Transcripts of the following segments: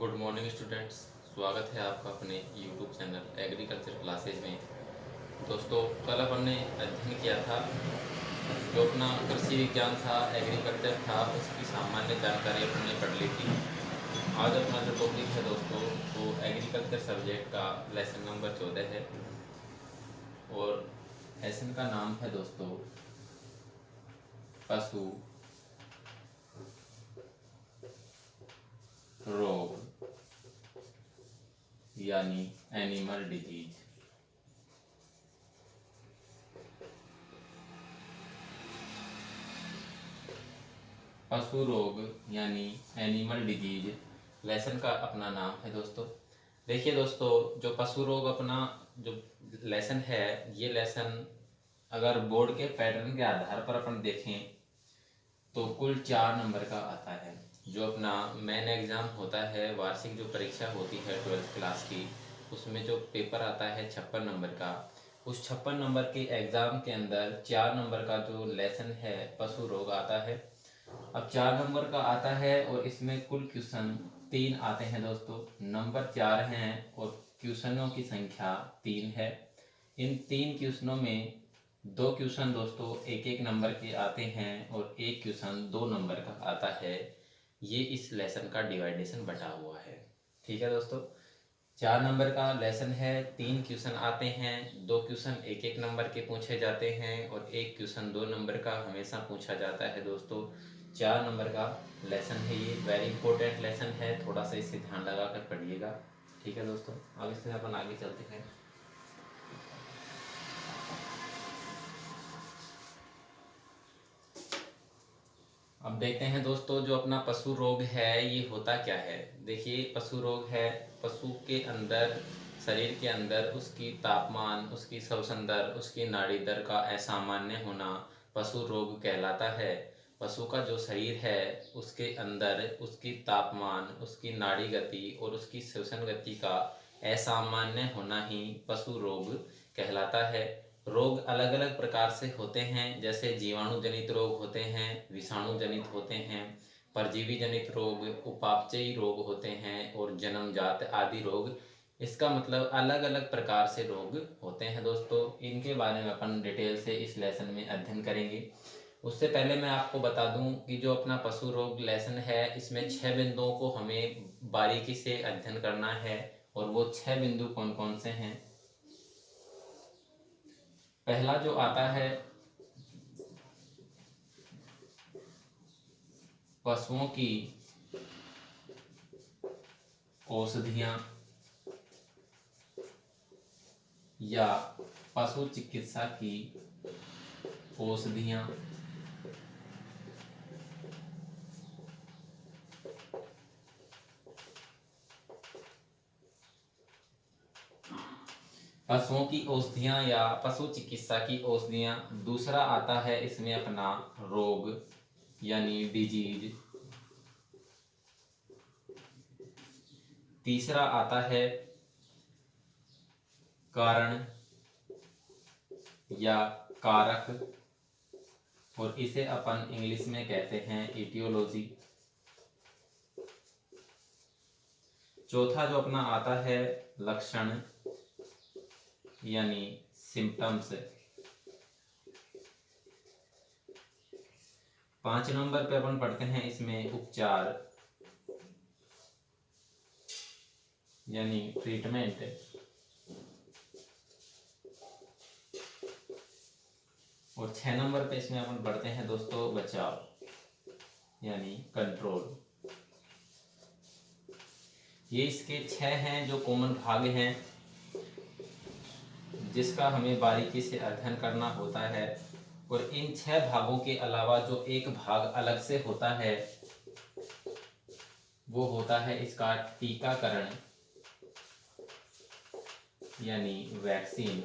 Good morning students. स्वागत है आपका अपने यूट्यूब चैनल एग्रीकल्चर क्लासेज में। दोस्तों, कल अपन ने अध्ययन किया था जो अपना कृषि विज्ञान था, एग्रीकल्चर था, उसकी सामान्य जानकारी अपन ने पढ़ ली थी। आज अपना जो टॉपिक है दोस्तों वो एग्रीकल्चर सब्जेक्ट का लेसन नंबर 14 है और लेसन का नाम है दोस्तों पशु रोग यानी एनिमल डिजीज। पशु रोग यानी एनिमल डिजीज लेसन का अपना नाम है दोस्तों। देखिए दोस्तों, जो पशु रोग अपना जो लेसन है, ये लेसन अगर बोर्ड के पैटर्न के आधार पर अपन देखें तो कुल 4 नंबर का आता है। जो अपना मेन एग्ज़ाम होता है, वार्षिक जो परीक्षा होती है 12th क्लास की, उसमें जो पेपर आता है 56 नंबर का, उस 56 नंबर के एग्ज़ाम के अंदर 4 नंबर का जो लेसन है पशु रोग आता है। अब 4 नंबर का आता है और इसमें कुल क्वेश्चन 3 आते हैं दोस्तों। नंबर 4 हैं और क्वेश्चनों की संख्या 3 है। इन 3 क्वेश्चनों में 2 क्वेश्चन दोस्तों 1-1 नंबर के आते हैं और 1 क्वेश्चन 2 नंबर का आता है। ये इस लेसन का डिवाइडेशन बटा हुआ है। ठीक है दोस्तों, 4 नंबर का लेसन है, 3 क्वेश्चन आते हैं, 2 क्वेश्चन 1-1 नंबर के पूछे जाते हैं और 1 क्वेश्चन 2 नंबर का हमेशा पूछा जाता है दोस्तों। 4 नंबर का लेसन है, ये वेरी इंपॉर्टेंट लेसन है, थोड़ा सा इसे ध्यान लगा कर पढ़िएगा। ठीक है दोस्तों, अब इसमें अपन आगे चलते हैं। अब देखते हैं दोस्तों, जो अपना पशु रोग है ये होता क्या है। देखिए, पशु रोग है पशु के अंदर, शरीर के अंदर उसकी तापमान, उसकी श्वसन दर, उसकी नाड़ी दर का असामान्य होना पशु रोग कहलाता है। पशु का जो शरीर है उसके अंदर उसकी तापमान, उसकी नाड़ी गति और उसकी श्वसन गति का असामान्य होना ही पशु रोग कहलाता है। रोग अलग अलग प्रकार से होते हैं, जैसे जीवाणु जनित रोग होते हैं, विषाणु जनित होते हैं, परजीवी जनित रोग, उपापचयी रोग होते हैं और जन्मजात आदि रोग। इसका मतलब अलग अलग प्रकार से रोग होते हैं दोस्तों। इनके बारे में अपन डिटेल से इस लेसन में अध्ययन करेंगे। उससे पहले मैं आपको बता दूं कि जो अपना पशु रोग लेसन है इसमें 6 बिंदुओं को हमें बारीकी से अध्ययन करना है और वो 6 बिंदु कौन कौन से हैं। पहला जो आता है पशुओं की औषधियां या पशु चिकित्सा की औषधियां। पशुओं की औषधियां या पशु चिकित्सा की औषधियां। दूसरा आता है इसमें अपना रोग यानी डिजीज। तीसरा आता है कारण या कारक और इसे अपन इंग्लिश में कहते हैं इटियोलॉजी। चौथा जो अपना आता है लक्षण यानी सिम्टम्स। 5 नंबर पे अपन पढ़ते हैं इसमें उपचार यानी ट्रीटमेंट। और 6 नंबर पे इसमें अपन पढ़ते हैं दोस्तों बचाव यानी कंट्रोल। ये इसके 6 हैं जो कॉमन भाग हैं जिसका हमें बारीकी से अध्ययन करना होता है। और इन 6 भागों के अलावा जो एक भाग अलग से होता है वो होता है इसका टीकाकरण यानी वैक्सीन।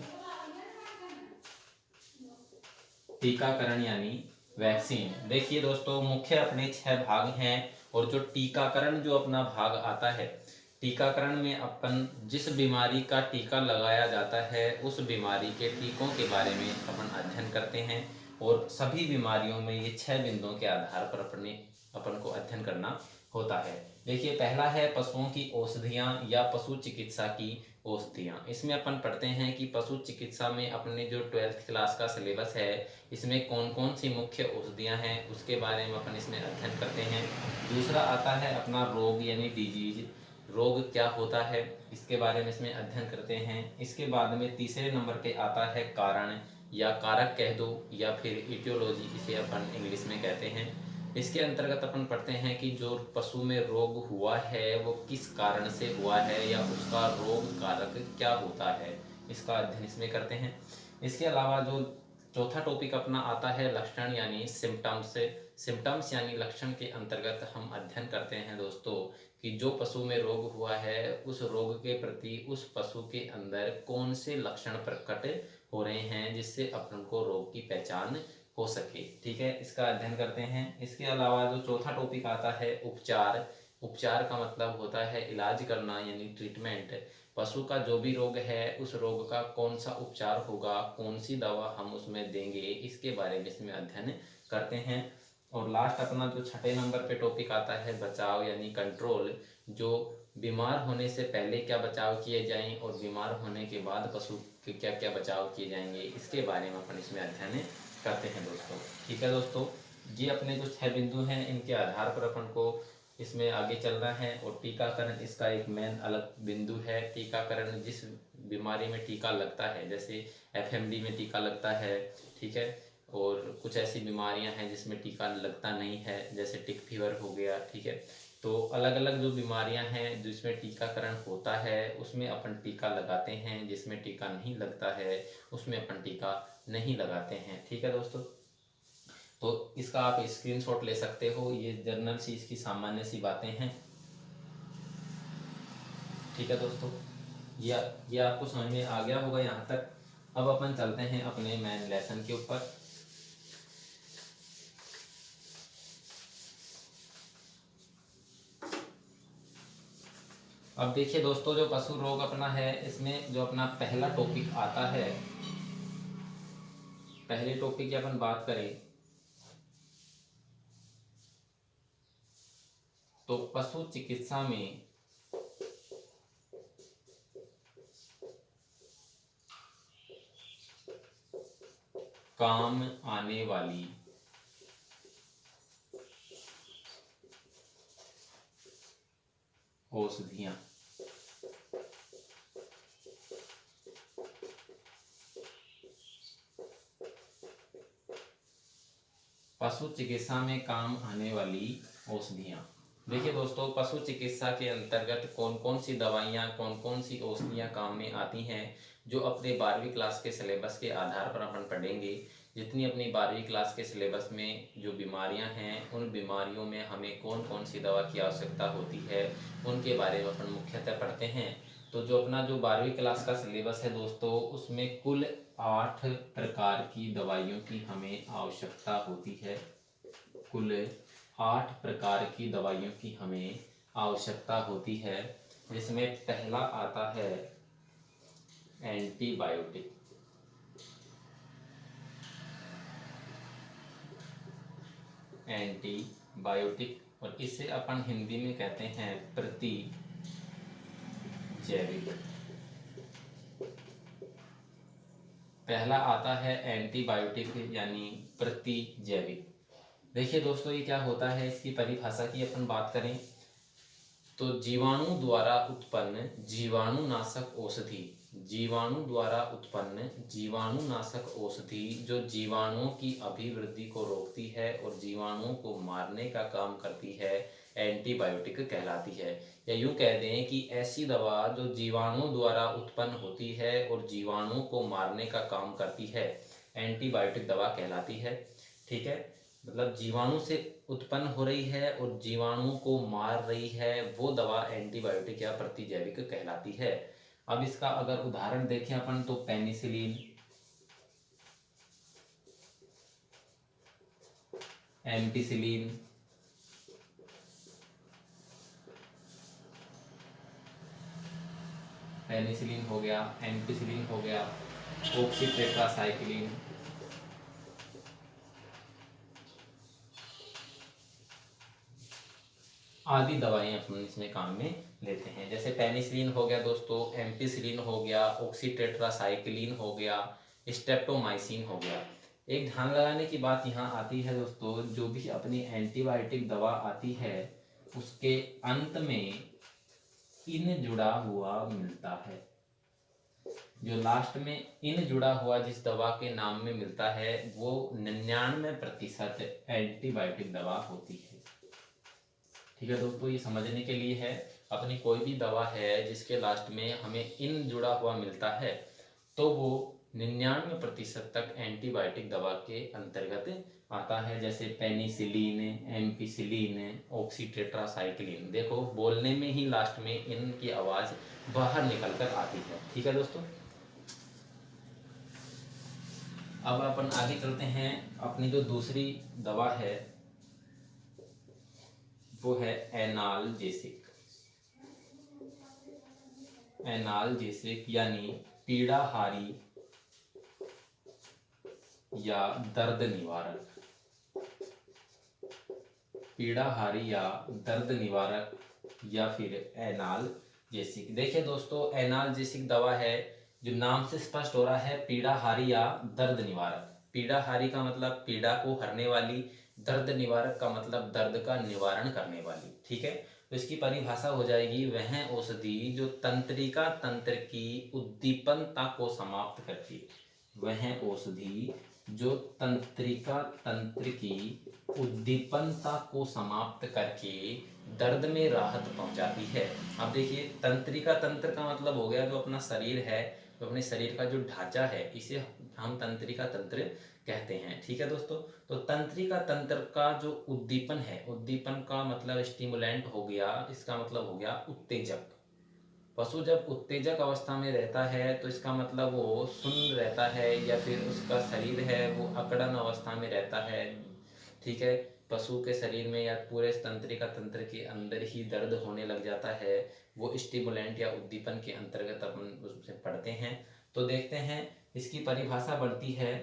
टीकाकरण यानी वैक्सीन। देखिए दोस्तों, मुख्य अपने 6 भाग हैं और जो टीकाकरण जो अपना भाग आता है, टीकाकरण में अपन जिस बीमारी का टीका लगाया जाता है उस बीमारी के टीकों के बारे में अपन अध्ययन करते हैं और सभी बीमारियों में ये 6 बिंदुओं के आधार पर अपन को अध्ययन करना होता है। देखिए पहला है पशुओं की औषधियाँ या पशु चिकित्सा की औषधियाँ। इसमें अपन पढ़ते हैं कि पशु चिकित्सा में अपने जो 12th क्लास का सिलेबस है, इसमें कौन कौन सी मुख्य औषधियाँ हैं उसके बारे में अपन इसमें अध्ययन करते हैं। दूसरा आता है अपना रोग यानी डिजीज, रोग क्या होता है इसके बारे में इसमें अध्ययन करते हैं। इसके बाद में तीसरे नंबर पे आता है कारण या कारक कह दो, या फिर इटियोलॉजी इसे अपन इंग्लिश में कहते हैं। इसके अंतर्गत अपन पढ़ते हैं कि जो पशु में रोग हुआ है वो किस कारण से हुआ है या उसका रोग कारक क्या होता है, इसका अध्ययन इसमें करते हैं। इसके अलावा जो चौथा टॉपिक अपना आता है लक्षण यानी सिम्टम्स। सिम्टम्स यानी लक्षण के अंतर्गत हम अध्ययन करते हैं दोस्तों कि जो पशु में रोग हुआ है उस रोग के प्रति उस पशु के अंदर कौन से लक्षण प्रकट हो रहे हैं जिससे अपन को रोग की पहचान हो सके। ठीक है, इसका अध्ययन करते हैं। इसके अलावा जो चौथा टॉपिक आता है उपचार। उपचार का मतलब होता है इलाज करना यानी ट्रीटमेंट। पशु का जो भी रोग है उस रोग का कौन सा उपचार होगा, कौन सी दवा हम उसमें देंगे, इसके बारे में इसमें अध्ययन करते हैं। और लास्ट अपना जो छठे नंबर पे टॉपिक आता है बचाव यानी कंट्रोल। जो बीमार होने से पहले क्या बचाव किए जाएं और बीमार होने के बाद पशु के क्या क्या बचाव किए जाएंगे, इसके बारे में अपन इसमें अध्ययन करते हैं दोस्तों। ठीक है दोस्तों, ये अपने जो 6 बिंदु हैं इनके आधार पर अपन को इसमें आगे चलना है। और टीकाकरण इसका एक मेन अलग बिंदु है। टीकाकरण जिस बीमारी में टीका लगता है, जैसे एफएमडी में टीका लगता है, ठीक है, और कुछ ऐसी बीमारियां हैं जिसमें टीका लगता नहीं है, जैसे टिक फीवर हो गया, ठीक है। तो अलग अलग जो बीमारियां हैं जिसमें टीकाकरण होता है उसमें अपन टीका लगाते हैं, जिसमें टीका नहीं लगता है उसमें अपन टीका नहीं लगाते हैं। ठीक है दोस्तों, तो इसका आप स्क्रीनशॉट ले सकते हो, ये जर्नल सी इसकी सामान्य सी बातें हैं। ठीक है दोस्तों, ये आपको समझ में आ गया होगा यहाँ तक। अब अपन चलते हैं अपने मेन लेसन के ऊपर। अब देखिए दोस्तों, जो पशु रोग अपना है इसमें जो अपना पहला टॉपिक आता है, पहले टॉपिक की अपन बात करें तो पशु चिकित्सा में काम आने वाली औषधियां। पशु चिकित्सा में काम आने वाली औषधियां। देखिए दोस्तों, पशु चिकित्सा के अंतर्गत कौन कौन सी दवाइयाँ, कौन कौन सी औषधियाँ काम में आती हैं, जो अपने 12वीं क्लास के सिलेबस के आधार पर अपन पढ़ेंगे। जितनी अपनी 12वीं क्लास के सिलेबस में जो बीमारियां हैं उन बीमारियों में हमें कौन कौन सी दवा की आवश्यकता होती है उनके बारे में अपन मुख्यतः पढ़ते हैं। तो जो अपना जो 12वीं क्लास का सिलेबस है दोस्तों, उसमें कुल 8 प्रकार की दवाइयों की हमें आवश्यकता होती है। कुल 8 प्रकार की दवाइयों की हमें आवश्यकता होती है, जिसमें पहला आता है एंटीबायोटिक। एंटीबायोटिक और इसे अपन हिंदी में कहते हैं प्रतिजैविक। पहला आता है एंटीबायोटिक यानी प्रतिजैविक। देखिए दोस्तों, ये क्या होता है, इसकी परिभाषा की अपन बात करें तो जीवाणु द्वारा उत्पन्न जीवाणुनाशक औषधि। जीवाणु द्वारा उत्पन्न जीवाणुनाशक औषधि जो जीवाणुओं की अभिवृद्धि को रोकती है और जीवाणुओं को मारने का काम करती है, एंटीबायोटिक कहलाती है। या यूं कह दें कि ऐसी दवा जो जीवाणुओं द्वारा उत्पन्न होती है और जीवाणुओं को मारने का काम करती है, एंटीबायोटिक दवा कहलाती है। ठीक है, मतलब जीवाणु से उत्पन्न हो रही है और जीवाणुओं को मार रही है, वो दवा एंटीबायोटिक या प्रतिजैविक कहलाती है। अब इसका अगर उदाहरण देखें अपन तो पेनिसिलिन, एम्पिसिलिन, पेनिसिलिन हो गया, एम्पिसिलिन हो गया, ऑक्सीटेट्रासाइक्लिन, आदि दवाएं अपन इसमें काम में लेते हैं। जैसे पेनिसिलिन हो गया दोस्तों, एम्पिसिलिन हो गया, ऑक्सीटेट्रासाइक्लिन हो गया, स्ट्रेप्टोमाइसिन हो गया। एक ध्यान लगाने की बात यहाँ आती है दोस्तों, जो भी अपनी एंटीबायोटिक दवा आती है उसके अंत में इन जुड़ा हुआ मिलता है। जो लास्ट में इन जुड़ा हुआ जिस दवा के नाम में मिलता है वो 99% एंटीबायोटिक दवा होती है। ठीक है दोस्तों, ये समझने के लिए है। अपनी कोई भी दवा है जिसके लास्ट में हमें इन जुड़ा हुआ मिलता है तो वो 99% तक एंटीबायोटिक दवा के अंतर्गत आता है। जैसे पेनिसिलिन, एम्पिसिलिन, ऑक्सीटेट्रासाइक्लिन। देखो बोलने में ही लास्ट में इन की आवाज बाहर निकल कर आती है। ठीक है दोस्तों, अब अपन आगे चलते हैं। अपनी जो दूसरी दवा है वो है एनाल्जेसिक। एनाल्जेसिक यानी पीड़ाहारी या दर्द निवारक। पीड़ाहारी या दर्द निवारक या फिर एनाल्जेसिक। देखिए दोस्तों, एनाल्जेसिक दवा है, जो नाम से स्पष्ट हो रहा है, पीड़ाहारी या दर्द निवारक। पीड़ाहारी का मतलब पीड़ा को हरने वाली, दर्द निवारक का मतलब दर्द का निवारण करने वाली। ठीक है, तो इसकी परिभाषा हो जाएगी वह औषधि जो तंत्रिका तंत्र की उद्दीपनता को समाप्त करती है। वह औषधि जो तंत्रिका तंत्र की उद्दीपनता को समाप्त करके दर्द में राहत पहुंचाती है। अब देखिए, तंत्रिका तंत्र का मतलब हो गया जो अपना शरीर है, जो अपने शरीर का जो ढांचा है, इसे हम तंत्रिका तंत्र कहते हैं। ठीक है दोस्तों, तो तंत्रिका तंत्र का जो उद्दीपन है, उद्दीपन का मतलब स्टिमुलेंट हो गया, इसका मतलब हो गया उत्तेजक। पशु जब उत्तेजक अवस्था में रहता है तो इसका मतलब वो सुन्न रहता है या फिर उसका शरीर है वो अकड़न अवस्था में रहता है। ठीक है, पशु के शरीर में या पूरे तंत्रिका तंत्र के अंदर ही दर्द होने लग जाता है, वो स्टिमुलेंट या उद्दीपन के अंतर्गत अपन उससे पढ़ते हैं। तो देखते हैं इसकी परिभाषा बढ़ती है।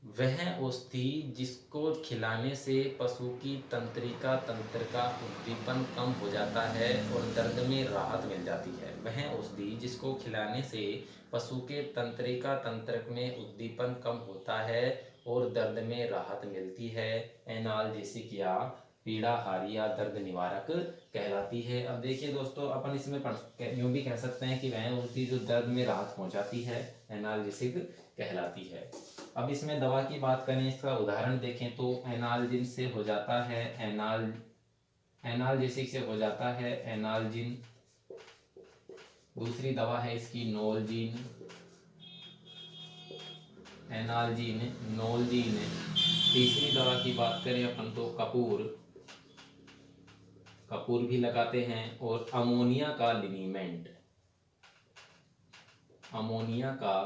वह औषधि जिसको खिलाने से पशु की तंत्रिका तंत्र का उद्दीपन कम हो जाता है और दर्द में राहत मिल जाती है। वह औषधि जिसको खिलाने से पशु के तंत्रिका तंत्र में उद्दीपन कम होता है और दर्द में राहत मिलती है, एनाल्जेसिक या पीड़ाहारी या दर्द निवारक कहलाती है। अब देखिए दोस्तों, अपन इसमें यूं भी कह सकते हैं कि वह औषधि जो दर्द में राहत पहुंचाती है, एनाल्जेसिक कहलाती है। अब इसमें दवा की बात करें, इसका उदाहरण देखें तो एनाल्जिन से हो जाता है एनाल्जेसिक से हो जाता है एनाल्जिन। दूसरी दवा है इसकी नोलजीन, एनाल्जिन, नोलजीन। तीसरी दवा की बात करें अपन तो कपूर, कपूर भी लगाते हैं। और अमोनिया का लिनीमेंट, अमोनिया का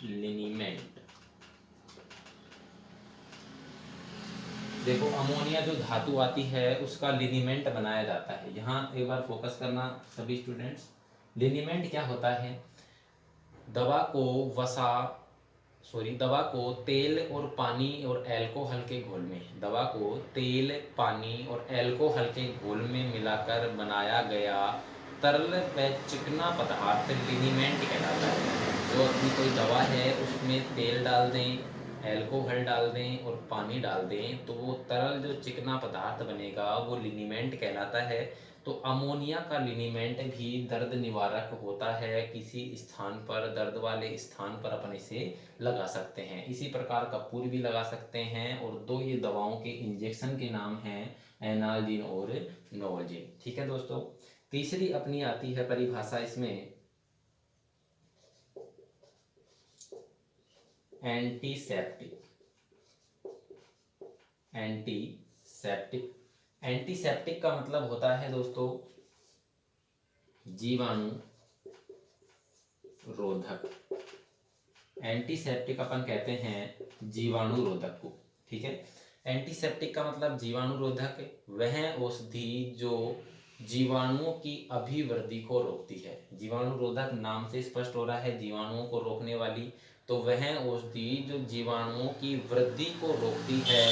लिनीमेंट। देखो अमोनिया जो धातु आती है उसका लिनीमेंट बनाया जाता है। यहाँ एक बार फोकस करना सभी स्टूडेंट्स। लिनीमेंट क्या होता है? दवा को तेल और पानी और एल्कोहल के घोल में, दवा को तेल, पानी और एल्कोहल के घोल में मिलाकर बनाया गया तरल व चिकना पदार्थ लिनीमेंट कहलाता है। जो अपनी कोई दवा है उसमें तेल डाल दें, एल्कोहल डाल दें और पानी डाल दें तो वो तरल जो चिकना पदार्थ बनेगा वो लिनीमेंट कहलाता है। तो अमोनिया का लिनीमेंट भी दर्द निवारक होता है। किसी स्थान पर, दर्द वाले स्थान पर अपन इसे लगा सकते हैं। इसी प्रकार कपूर भी लगा सकते हैं। और दो ये दवाओं के इंजेक्शन के नाम हैं एनाल्जिन और नोलजिन। ठीक है दोस्तों, तीसरी अपनी आती है परिभाषा इसमें एंटीसेप्टिक। एंटीसेप्टिक, एंटीसेप्टिक का मतलब होता है दोस्तों जीवाणु रोधक। एंटीसेप्टिक अपन कहते हैं जीवाणु रोधक को। ठीक है, एंटीसेप्टिक का मतलब जीवाणु रोधक। वह औषधि जो जीवाणुओं की अभिवृद्धि को रोकती है। जीवाणु रोधक नाम से स्पष्ट हो रहा है, जीवाणुओं को रोकने वाली। तो वह औषधि जो जीवाणुओं की वृद्धि को रोकती है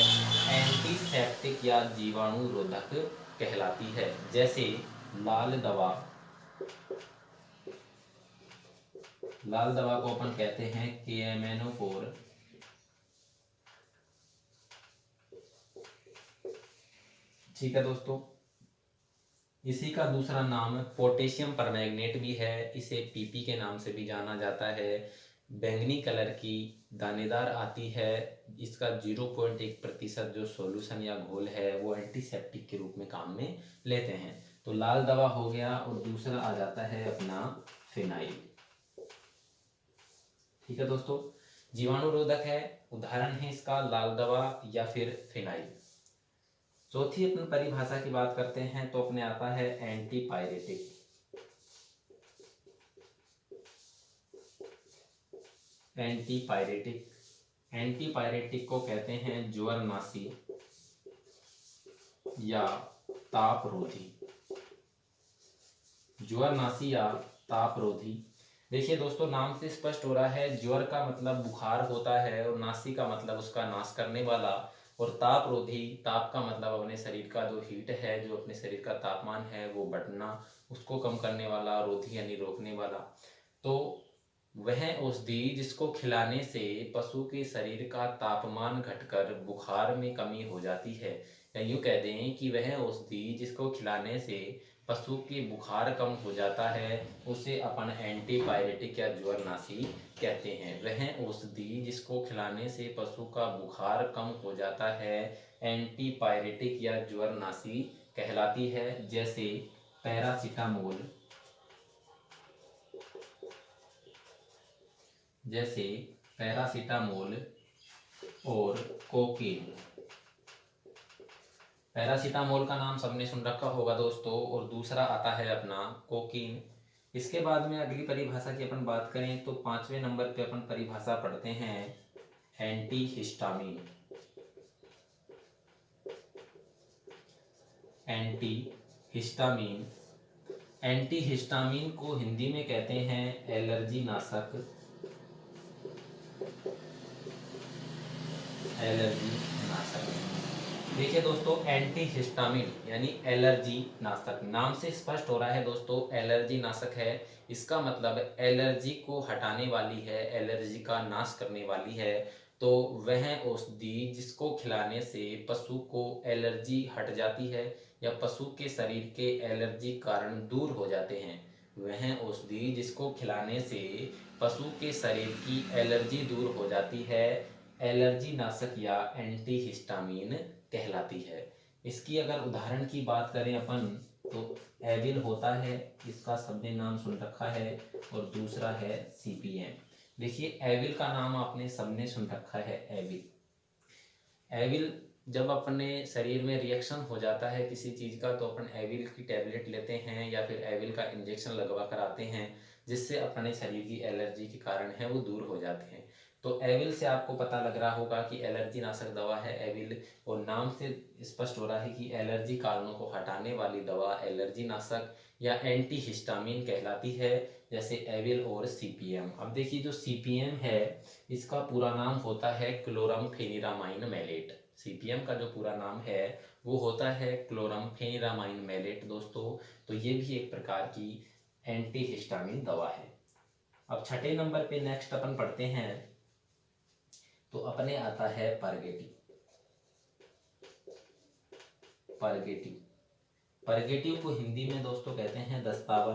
एंटीसेप्टिक या जीवाणुरोधक कहलाती है। जैसे लाल दवा, लाल दवा को अपन कहते हैं KMNO4, ठीक है दोस्तों। इसी का दूसरा नाम पोटेशियम परमैंगनेट भी है, इसे PP के नाम से भी जाना जाता है। बैंगनी कलर की दानेदार आती है, इसका 0.1% जो सॉल्यूशन या घोल है वो एंटीसेप्टिक के रूप में काम में लेते हैं। तो लाल दवा हो गया, और दूसरा आ जाता है अपना फिनाइल, ठीक है दोस्तों। जीवाणुरोधक है, उदाहरण है इसका लाल दवा या फिर फिनाइल। चौथी अपन परिभाषा की बात करते हैं तो अपने आता है एंटीपायरेटिक। एंटीपायरेटिक, एंटीपायरेटिक को कहते हैं ज्वरनाशी या तापरोधी, ज्वरनाशी या तापरोधी। देखिए दोस्तों, नाम से स्पष्ट हो रहा है, ज्वर का मतलब बुखार होता है और नासी का मतलब उसका नाश करने वाला, और तापरोधी, ताप का मतलब अपने शरीर का जो हीट है, जो अपने शरीर का तापमान है वो बढ़ना, उसको कम करने वाला, रोधी यानी रोकने वाला। तो वह औषधि जिसको खिलाने से पशु के शरीर का तापमान घटकर बुखार में कमी हो जाती है, या यूँ कह दें कि वह औषधि जिसको खिलाने से पशु के बुखार कम हो जाता है, उसे अपन एंटीपायरेटिक या ज्वरनाशी कहते हैं। वह औषधि जिसको खिलाने से पशु का बुखार कम हो जाता है एंटीपायरेटिक या ज्वरनाशी कहलाती है। जैसे पैरासीटामोल, जैसे पैरासीटामोल और कोकीन। पैरासीटामोल का नाम सबने सुन रखा होगा दोस्तों, और दूसरा आता है अपना कोकीन। इसके बाद में अगली परिभाषा की अपन बात करें तो 5वें नंबर पे अपन परिभाषा पढ़ते हैं एंटीहिस्टामिन। एंटीहिस्टामिन, एंटीहिस्टामिन को हिंदी में कहते हैं एलर्जी नाशक, एलर्जी नाशक। देखिए दोस्तों, एंटीहिस्टामिन यानी एलर्जी नाशक, नाम से स्पष्ट हो रहा है दोस्तों, एलर्जी नाशक है। इसका मतलब एलर्जी को हटाने वाली है, एलर्जी का नाश करने वाली है। तो वह औषधि जिसको खिलाने से पशु को एलर्जी हट जाती है या पशु के शरीर के एलर्जी कारण दूर हो जाते हैं, वह औषधि जिसको खिलाने से पशु के शरीर की एलर्जी दूर हो जाती है, एलर्जी नाशक या एंटीहिस्टामिन कहलाती है। इसकी अगर उदाहरण की बात करें अपन तो एविल होता है, इसका सबने नाम सुन रखा है, और दूसरा है CPM। देखिए एविल का नाम आपने सबने सुन रखा है, एविल। एविल जब अपने शरीर में रिएक्शन हो जाता है किसी चीज़ का, तो अपन एविल की टैबलेट लेते हैं या फिर एविल का इंजेक्शन लगवा कर आते हैं, जिससे अपने शरीर की एलर्जी के कारण है वो दूर हो जाते हैं। तो एविल से आपको पता लग रहा होगा कि एलर्जी नाशक दवा है एविल, और नाम से स्पष्ट हो रहा है कि एलर्जी कारणों को हटाने वाली दवा एलर्जी नाशक या एंटीहिस्टामिन कहलाती है, जैसे एविल और CPM। अब देखिए जो CPM है, इसका पूरा नाम होता है क्लोरमफेनिरामाइन मैलेट। CPM का जो पूरा नाम है वो होता है क्लोरमफेनिरामाइन मैलेट दोस्तों। तो ये भी एक प्रकार की एंटीहिस्टामिन दवा है। अब छठे नंबर पे नेक्स्ट अपन पढ़ते हैं तो अपने आता है परगेटिव। परगेटिव, परगेटिव को हिंदी में दोस्तों कहते हैं दस्तावर।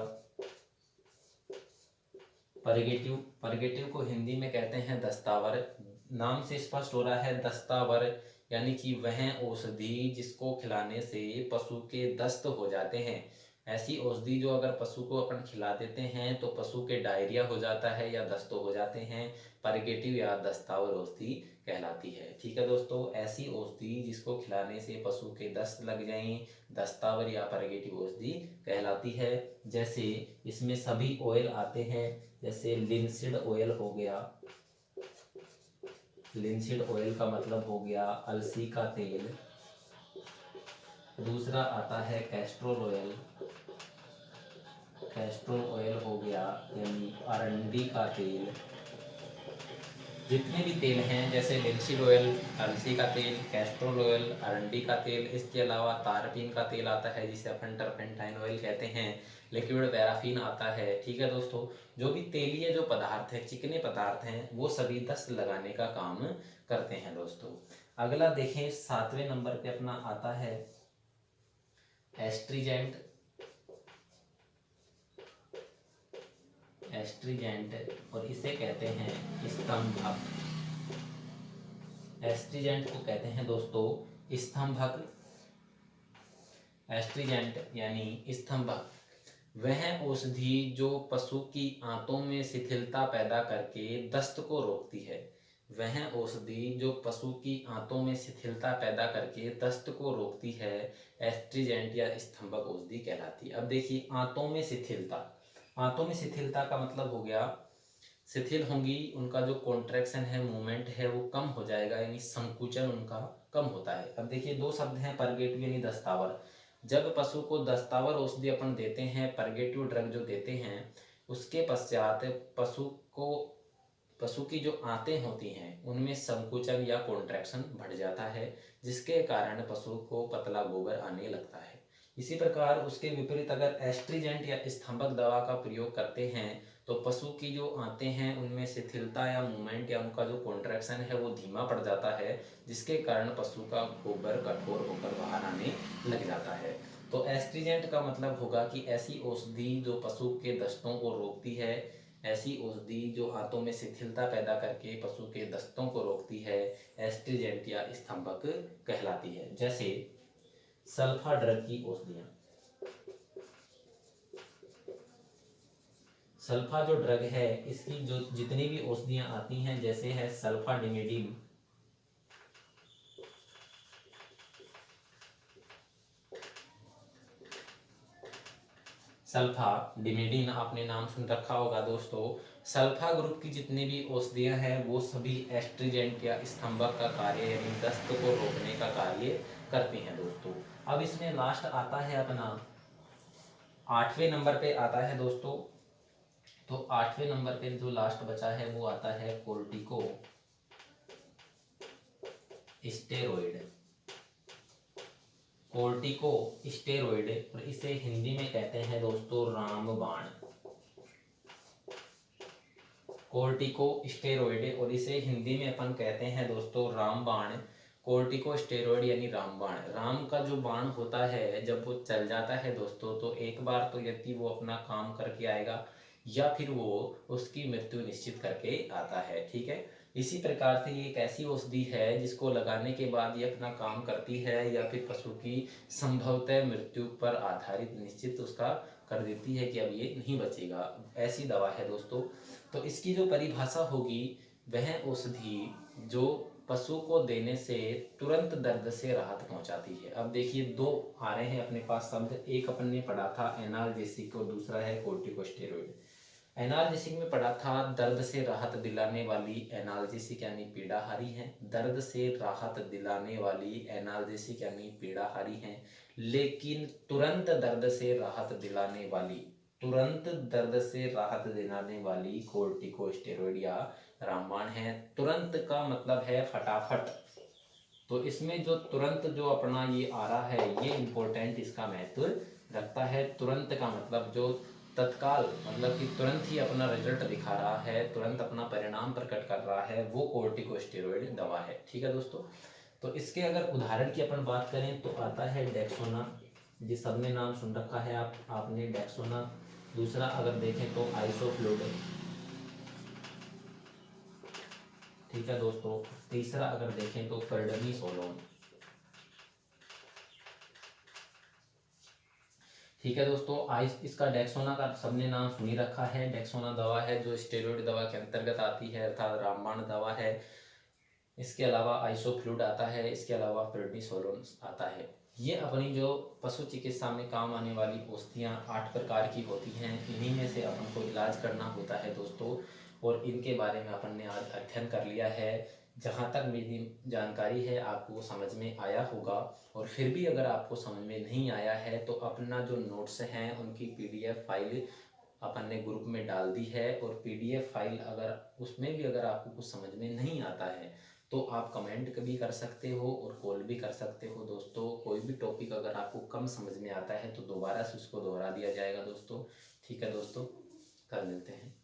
परगेटिव, परगेटिव को हिंदी में कहते हैं दस्तावर। नाम से स्पष्ट हो रहा है दस्तावर यानी कि वह औषधि जिसको खिलाने से पशु के दस्त हो जाते हैं। ऐसी औषधि जो अगर पशु को अपन खिला देते हैं तो पशु के डायरिया हो जाता है या दस्त हो जाते हैं, परगेटिव या दस्तावर औषधि कहलाती है। ठीक है दोस्तों, ऐसी औषधि जिसको खिलाने से पशु के दस्त लग जाएं, दस्तावर या परगेटिव औषधि कहलाती है। जैसे इसमें सभी ऑयल आते हैं, जैसे लिंसीड ऑयल हो गया, लिंसीड ऑयल का मतलब हो गया अलसी का तेल। दूसरा आता है कैस्ट्रोल ऑयल, कैस्ट्रोल ऑयल हो गया यानी अरंडी का तेल। जितने भी तेल हैं जैसे लिंसीड ऑयल, अलसी का तेल, कैस्ट्रोल ऑयल, अरंडी का तेल, इसके अलावा तारपीन का तेल आता है जिसे अपन टर्पेंटाइन ऑयल कहते हैं, लिक्विड पैराफिन आता है। ठीक है दोस्तों, जो भी तेलीय जो पदार्थ है, चिकने पदार्थ हैं, वो सभी दस्त लगाने का काम करते हैं दोस्तों। अगला देखें, 7वें नंबर पे अपना आता है एस्ट्रीजेंट। एस्ट्रीजेंट और इसे कहते हैं स्तंभक। एस्ट्रीजेंट को कहते हैं दोस्तों स्तंभक। एस्ट्रीजेंट यानी स्तंभक वह औषधि जो पशु की आंतों में शिथिलता पैदा करके दस्त को रोकती है। वह औषधि जो पशु की आंतों में शिथिलता पैदा करके दस्त को रोकती है, एस्ट्रीजेंट या स्तंभक औषधि कहलाती है। अब देखिए, आंतों में शिथिलता, आंतों में शिथिलता का मतलब हो गया शिथिल होंगी, उनका जो कॉन्ट्रैक्शन है, मूवमेंट है, वो कम हो जाएगा, यानी संकुचन उनका कम होता है। अब देखिए, दो शब्द हैं, परगेटिव यानी दस्तावर। जब पशु को दस्तावर औषधि अपन देते हैं, परगेटिव ड्रग जो देते हैं, उसके पश्चात पशु की जो आंतें होती हैं उनमें संकुचन या कॉन्ट्रैक्शन बढ़ जाता है, जिसके कारण पशु को पतला गोबर आने लगता है। इसी प्रकार उसके विपरीत अगर एस्ट्रीजेंट या स्तंभक दवा का प्रयोग करते हैं तो पशु की जो आंतें हैं उनमें शिथिलता या मूवमेंट या उनका जो कॉन्ट्रैक्शन है वो धीमा पड़ जाता है, जिसके कारण पशु का गोबर कठोर होकर बाहर आने लग जाता है। तो एस्ट्रीजेंट का मतलब होगा कि ऐसी औषधि जो पशु के दस्तों को रोकती है, ऐसी औषधि जो आंतों में शिथिलता पैदा करके पशु के दस्तों को रोकती है, एस्ट्रीजेंट या स्तंभक कहलाती है। जैसे सल्फा ड्रग की औषधियां, सल्फा जो ड्रग है इसकी जो जितनी भी औषधियां आती हैं, जैसे है सल्फाडिमिडीन, सल्फाडिमिडीन आपने नाम सुन रखा होगा दोस्तों। सल्फा ग्रुप की जितनी भी औषधियां हैं वो सभी एस्ट्रीजेंट या स्तंभक का कार्य यानी दस्त को रोकने का कार्य करती हैं दोस्तों। अब इसमें लास्ट आता है अपना 8वें नंबर पे आता है दोस्तों। तो 8वें नंबर पे जो लास्ट बचा है वो आता है कोर्टिको स्टेरॉइड। कोर्टिको स्टेरॉइड और इसे हिंदी में कहते हैं दोस्तों रामबाण। कोर्टिको स्टेरॉइड और इसे हिंदी में अपन कहते हैं दोस्तों रामबाण। कोर्टिको स्टेरॉइड यानी रामबाण। राम का जो बाण होता है जब वो चल जाता है दोस्तों, तो एक बार तो यदि वो अपना काम करके आएगा या फिर वो उसकी मृत्यु निश्चित करके आता है। ठीक है, इसी प्रकार से ये एक ऐसी औषधि है जिसको लगाने के बाद ये अपना काम करती है या फिर पशु की संभवतः मृत्यु पर आधारित निश्चित उसका कर देती है कि अब ये नहीं बचेगा, ऐसी दवा है दोस्तों। तो इसकी जो परिभाषा होगी, वह औषधि जो पशु को देने से तुरंत दर्द से राहत पहुंचाती है। अब देखिए, दो आ रहे हैं अपने पास शब्द, एक अपन ने पढ़ा था एनाल्जेसिक और दूसरा है कोर्टिकोस्टेरॉइड। एनाल्जेसिक में पढ़ा था दर्द से राहत दिलाने वाली एनाल्जेसिक यानी पीड़ाहारी है, दर्द से राहत दिलाने वाली एनाल्जेसिक यानी पीड़ाहारी है, लेकिन तुरंत दर्द से राहत दिलाने वाली, तुरंत दर्द से राहत दिलाने वाली कोर्टिकोस्टेरॉइड या रामबाण है। तुरंत का मतलब है फटाफट, तो इसमें जो तुरंत जो अपना ये आ रहा है ये इम्पोर्टेंट इसका महत्व रखता है। तुरंत का मतलब जो तत्काल, मतलब कि तुरंत ही अपना रिजल्ट दिखा रहा है, तुरंत अपना परिणाम प्रकट कर रहा है, वो कोर्टिकोस्टेरॉइड दवा है। ठीक है दोस्तों, तो इसके अगर उदाहरण की अपन बात करें तो आता है डेक्सोना, जिस सबने नाम सुन रखा है आपने डेक्सोना। दूसरा अगर देखें तो आइसोफ्लूड। ठीक है दोस्तों, तीसरा अगर देखें तो प्रेडनिसोलोन। ठीक है दोस्तों, इसका डेक्सोना का सबने नाम सुनी रखा है। डेक्सोना दवा है जो स्टेरॉइड दवा के अंतर्गत आती है, अर्थात रामबाण दवा है। इसके अलावा आइसोफ्लूड आता है, इसके अलावा प्रेडनिसोलोन आता है। ये अपनी जो पशु चिकित्सा में काम आने वाली औषधियाँ 8 प्रकार की होती हैं, इन्हीं में से अपन को इलाज करना होता है दोस्तों, और इनके बारे में अपन ने आज अध्ययन कर लिया है। जहाँ तक मेरी जानकारी है आपको वो समझ में आया होगा, और फिर भी अगर आपको समझ में नहीं आया है तो अपना जो नोट्स हैं उनकी PDF फाइल अपन ने ग्रुप में डाल दी है। और पीडीएफ फाइल अगर उसमें भी अगर आपको कुछ समझ में नहीं आता है तो आप कमेंट भी कर सकते हो और कॉल भी कर सकते हो दोस्तों। कोई भी टॉपिक अगर आपको कम समझ में आता है तो दोबारा से उसको दोहरा दिया जाएगा दोस्तों। ठीक है दोस्तों, कल मिलते हैं।